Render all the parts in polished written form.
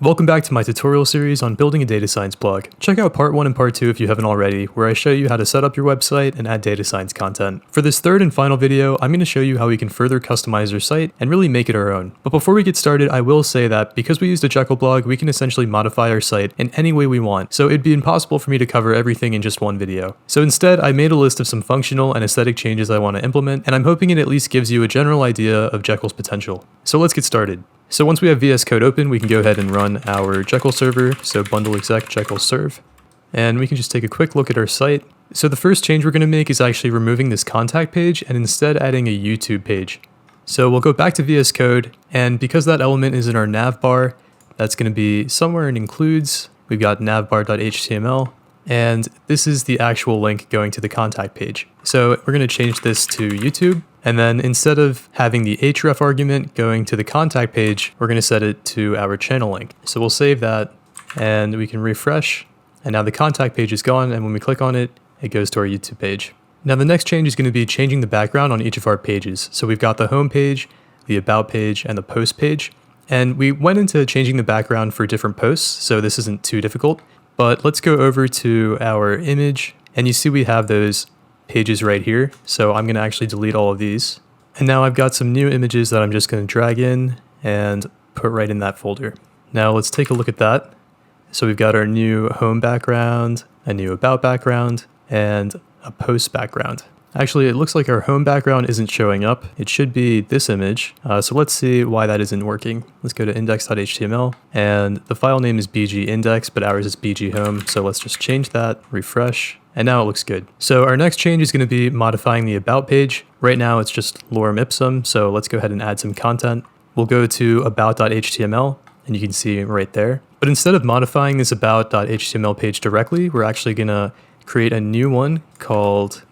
Welcome back to my tutorial series on building a data science blog. Check out part 1 and part 2 if you haven't already, where I show you how to set up your website and add data science content. For this third and final video, I'm going to show you how we can further customize your site and really make it our own. But before we get started, I will say that because we used a Jekyll blog, we can essentially modify our site in any way we want, so it'd be impossible for me to cover everything in just one video. So instead, I made a list of some functional and aesthetic changes I want to implement, and I'm hoping it at least gives you a general idea of Jekyll's potential. So let's get started. So once we have VS Code open, we can go ahead and run our Jekyll server, so bundle exec Jekyll serve. And we can just take a quick look at our site. So the first change we're going to make is actually removing this contact page and instead adding a YouTube page. So we'll go back to VS Code, and because that element is in our navbar, that's going to be somewhere in includes. We've got navbar.html, and this is the actual link going to the contact page. So we're going to change this to YouTube. And then instead of having the href argument going to the contact page, we're going to set it to our channel link. So we'll save that and we can refresh. And now the contact page is gone. And when we click on it, it goes to our YouTube page. Now the next change is going to be changing the background on each of our pages. So we've got the home page, the about page, and the post page. And we went into changing the background for different posts, so this isn't too difficult. But let's go over to our image, and you see we have those pages right here. So I'm going to actually delete all of these. And now I've got some new images that I'm just going to drag in and put right in that folder. Now let's take a look at that. So we've got our new home background, a new about background, and a post background. Actually, it looks like our home background isn't showing up. It should be this image. So let's see why that isn't working. Let's go to index.html, and the file name is bgindex, but ours is bghome. So let's just change that, refresh, and now it looks good. So our next change is going to be modifying the about page. Right now it's just lorem ipsum, so let's go ahead and add some content. We'll go to about.html, and you can see right there. But instead of modifying this about.html page directly, we're actually going to create a new one called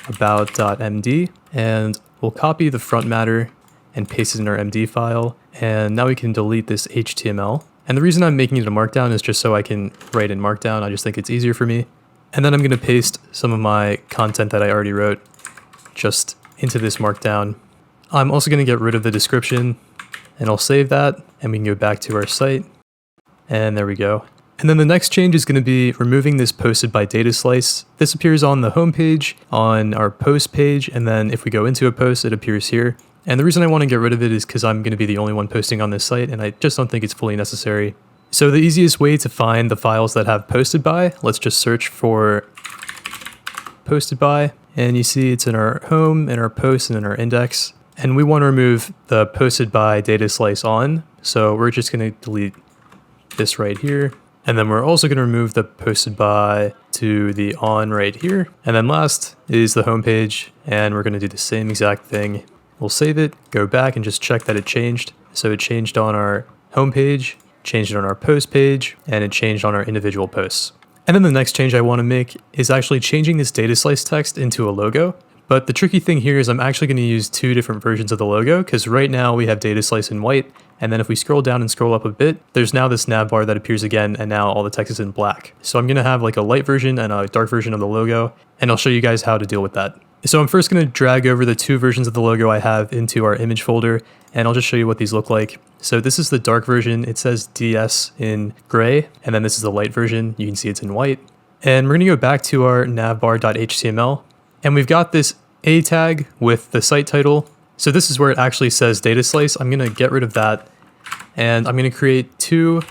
about.md, and we'll copy the front matter and paste it in our MD file. And now we can delete this HTML. And the reason I'm making it a markdown is just so I can write in markdown. I just think it's easier for me. And then I'm going to paste some of my content that I already wrote just into this markdown. I'm also going to get rid of the description, and I'll save that, and we can go back to our site. And there we go. And then the next change is going to be removing this posted by data slice. This appears on the home page, on our post page, and then if we go into a post, it appears here. And the reason I want to get rid of it is because I'm going to be the only one posting on this site, and I just don't think it's fully necessary. So the easiest way to find the files that have posted by, let's just search for posted by, and you see it's in our home, in our post, and in our index. And we want to remove the posted by data slice on, so we're just going to delete this right here. And then we're also going to remove the posted by to the on right here. And then last is the home page, and we're going to do the same exact thing. We'll save it, go back, and just check that it changed. So it changed on our home page, changed it on our post page, and it changed on our individual posts. And then the next change I want to make is actually changing this data slice text into a logo. But the tricky thing here is I'm actually going to use two different versions of the logo, because right now we have data slice in white. And then if we scroll down and scroll up a bit, there's now this navbar that appears again, and now all the text is in black. So I'm going to have like a light version and a dark version of the logo, and I'll show you guys how to deal with that. So I'm first going to drag over the two versions of the logo I have into our image folder, and I'll just show you what these look like. So this is the dark version. It says DS in gray, and then this is the light version. You can see it's in white. And we're going to go back to our navbar.html, and we've got this A tag with the site title. So this is where it actually says data slice. I'm going to get rid of that, and I'm going to create two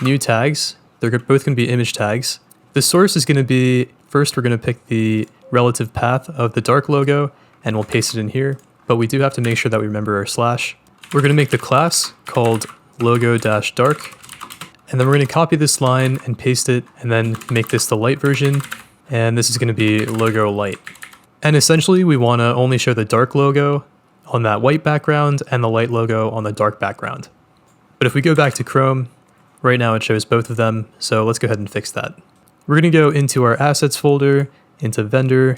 new tags. They're both going to be image tags. The source is going to be, first we're going to pick the relative path of the dark logo, and we'll paste it in here. But we do have to make sure that we remember our slash. We're going to make the class called logo-dark, and then we're going to copy this line and paste it, and then make this the light version, and this is going to be logo light. And essentially we want to only show the dark logo on that white background and the light logo on the dark background. But if we go back to Chrome, right now it shows both of them, so let's go ahead and fix that. We're going to go into our assets folder, into vendor,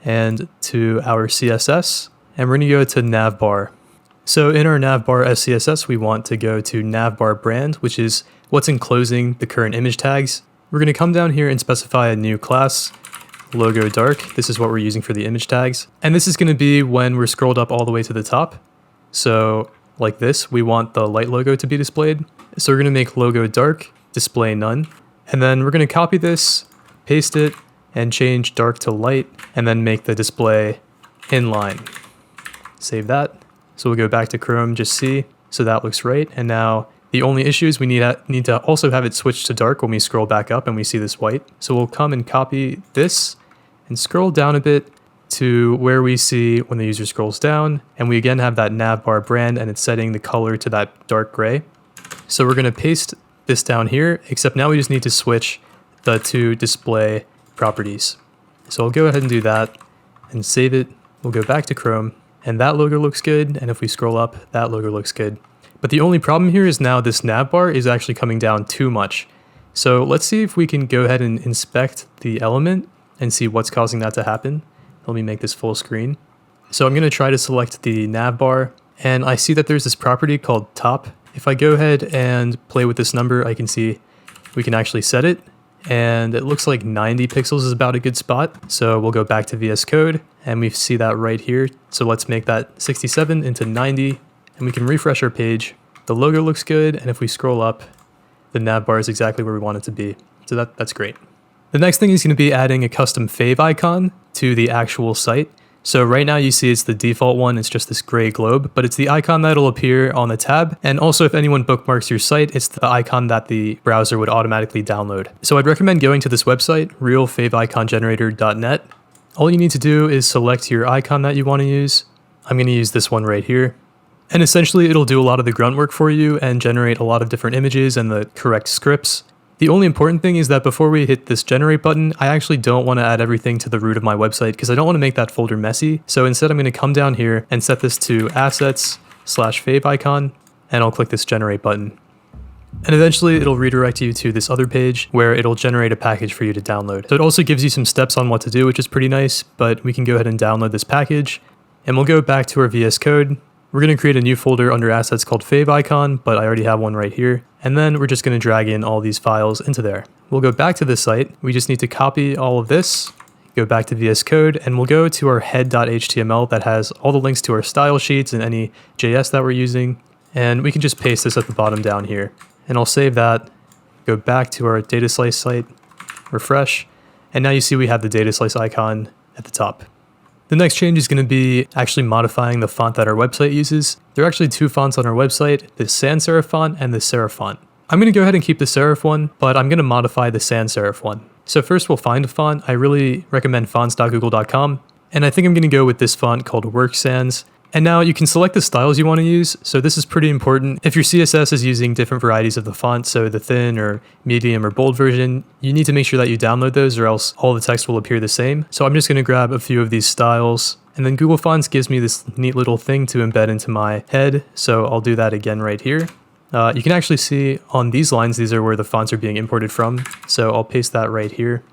and to our CSS, and we're going to go to navbar. So in our navbar SCSS, we want to go to navbar brand, which is what's enclosing the current image tags. We're going to come down here and specify a new class, logo dark. This is what we're using for the image tags. And this is going to be when we're scrolled up all the way to the top. So like this, we want the light logo to be displayed. So we're going to make logo dark, display none. And then we're going to copy this, paste it, and change dark to light, and then make the display inline. Save that. So we'll go back to Chrome, just see. So that looks right. And now the only issue is we need to also have it switch to dark when we scroll back up and we see this white. So we'll come and copy this and scroll down a bit to where we see when the user scrolls down. And we again have that navbar brand and it's setting the color to that dark gray. So we're going to paste this down here, except now we just need to switch the two display properties. So I'll go ahead and do that and save it. We'll go back to Chrome and that logo looks good. And if we scroll up, that logo looks good. But the only problem here is now this navbar is actually coming down too much. So let's see if we can go ahead and inspect the element and see what's causing that to happen. Let me make this full screen. So I'm going to try to select the navbar and I see that there's this property called top. If I go ahead and play with this number, I can see we can actually set it. And it looks like 90 pixels is about a good spot. So we'll go back to VS Code and we see that right here. So let's make that 67 into 90 and we can refresh our page. The logo looks good. And if we scroll up, the navbar is exactly where we want it to be. So that's great. The next thing is going to be adding a custom favicon to the actual site. So right now you see it's the default one, it's just this gray globe, but it's the icon that'll appear on the tab. And also if anyone bookmarks your site, it's the icon that the browser would automatically download. So I'd recommend going to this website, realfavicongenerator.net. All you need to do is select your icon that you want to use. I'm going to use this one right here. And essentially it'll do a lot of the grunt work for you and generate a lot of different images and the correct scripts. The only important thing is that before we hit this generate button, I actually don't want to add everything to the root of my website because I don't want to make that folder messy. So instead I'm going to come down here and set this to assets/favicon and I'll click this generate button. And eventually it'll redirect you to this other page where it'll generate a package for you to download. So it also gives you some steps on what to do, which is pretty nice, but we can go ahead and download this package and we'll go back to our VS Code. We're going to create a new folder under assets called favicon, but I already have one right here. And then we're just going to drag in all these files into there. We'll go back to this site. We just need to copy all of this, go back to VS Code, and we'll go to our head.html that has all the links to our style sheets and any JS that we're using. And we can just paste this at the bottom down here. And I'll save that, go back to our data slice site, refresh, and now you see we have the data slice icon at the top. The next change is going to be actually modifying the font that our website uses. There are actually two fonts on our website, the sans serif font and the serif font. I'm going to go ahead and keep the serif one, but I'm going to modify the sans serif one. So first we'll find a font. I really recommend fonts.google.com, and I think I'm going to go with this font called Work Sans. And now you can select the styles you want to use. So this is pretty important. If your CSS is using different varieties of the font, so the thin or medium or bold version, you need to make sure that you download those or else all the text will appear the same. So I'm just going to grab a few of these styles. And then Google Fonts gives me this neat little thing to embed into my head. So I'll do that again right here. You can actually see on these lines, these are where the fonts are being imported from. So I'll paste that right here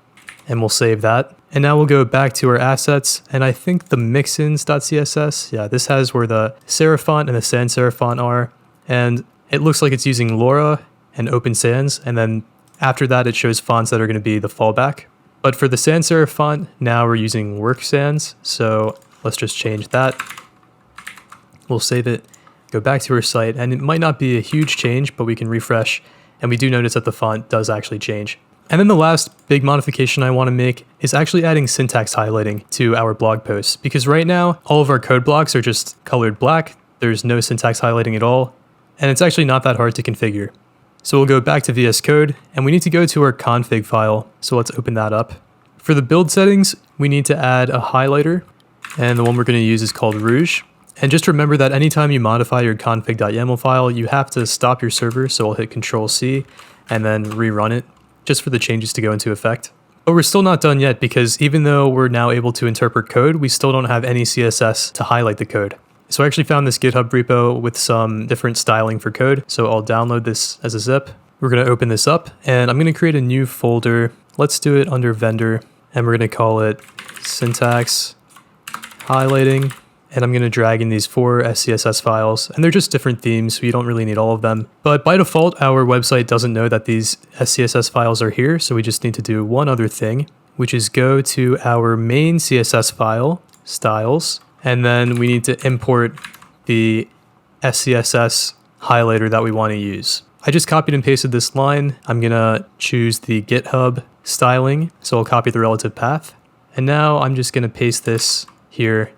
and we'll save that. And now we'll go back to our assets, and I think the mixins.css, yeah, this has where the serif font and the sans serif font are, and it looks like it's using Laura and Open Sans, and then after that it shows fonts that are going to be the fallback. But for the sans serif font, now we're using Work Sans, so let's just change that. We'll save it, go back to our site, and it might not be a huge change, but we can refresh, and we do notice that the font does actually change. And then the last big modification I want to make is actually adding syntax highlighting to our blog posts, because right now all of our code blocks are just colored black. There's no syntax highlighting at all, and it's actually not that hard to configure. So we'll go back to VS Code and we need to go to our config file. So let's open that up. For the build settings, we need to add a highlighter, and the one we're going to use is called Rouge. And just remember that anytime you modify your config.yaml file, you have to stop your server. So I'll hit Control-C and then rerun it, just for the changes to go into effect. But we're still not done yet, because even though we're now able to interpret code, we still don't have any CSS to highlight the code. So I actually found this GitHub repo with some different styling for code. So I'll download this as a zip. We're going to open this up and I'm going to create a new folder. Let's do it under vendor, and we're going to call it syntax highlighting. And I'm going to drag in these 4 SCSS files, and they're just different themes, so you don't really need all of them. But by default, our website doesn't know that these SCSS files are here, so we just need to do one other thing, which is go to our main CSS file, styles, and then we need to import the SCSS highlighter that we want to use. I just copied and pasted this line. I'm gonna choose the GitHub styling, so I'll copy the relative path. And now I'm just gonna paste this here,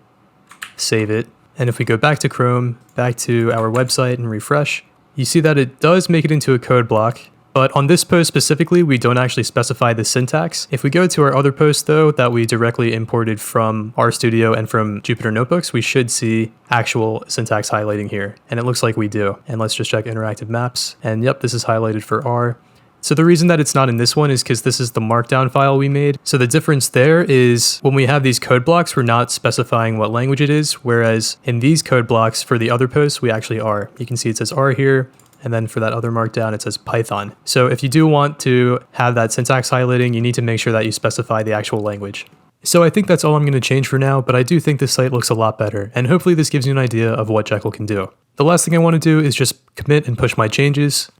save it. And if we go back to Chrome, back to our website and refresh, you see that it does make it into a code block. But on this post specifically, we don't actually specify the syntax. If we go to our other post though, that we directly imported from RStudio and from Jupyter Notebooks, we should see actual syntax highlighting here. And it looks like we do. And let's just check interactive maps. And yep, this is highlighted for R. So the reason that it's not in this one is because this is the markdown file we made. So the difference there is when we have these code blocks, we're not specifying what language it is. Whereas in these code blocks for the other posts, we actually are. You can see it says R here. And then for that other markdown, it says Python. So if you do want to have that syntax highlighting, you need to make sure that you specify the actual language. So I think that's all I'm going to change for now, but I do think this site looks a lot better, and hopefully this gives you an idea of what Jekyll can do. The last thing I want to do is just commit and push my changes.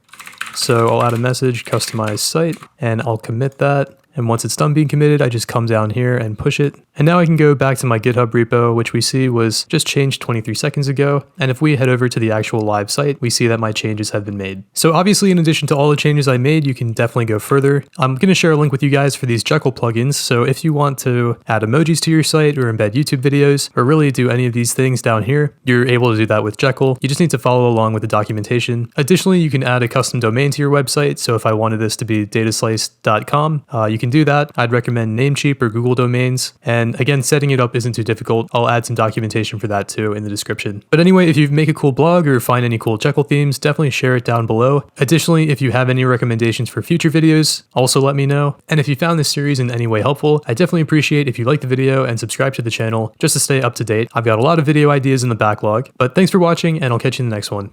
So I'll add a message, customize site, and I'll commit that. And once it's done being committed, I just come down here and push it. And now I can go back to my GitHub repo, which we see was just changed 23 seconds ago. And if we head over to the actual live site, we see that my changes have been made. So obviously, in addition to all the changes I made, you can definitely go further. I'm going to share a link with you guys for these Jekyll plugins. So if you want to add emojis to your site or embed YouTube videos, or really do any of these things down here, you're able to do that with Jekyll. You just need to follow along with the documentation. Additionally, you can add a custom domain to your website. So if I wanted this to be dataslice.com, you can do that. I'd recommend Namecheap or Google Domains. And again, setting it up isn't too difficult. I'll add some documentation for that too in the description. But anyway, if you make a cool blog or find any cool Jekyll themes, definitely share it down below. Additionally, if you have any recommendations for future videos, also let me know. And if you found this series in any way helpful, I definitely appreciate if you like the video and subscribe to the channel just to stay up to date. I've got a lot of video ideas in the backlog, but thanks for watching and I'll catch you in the next one.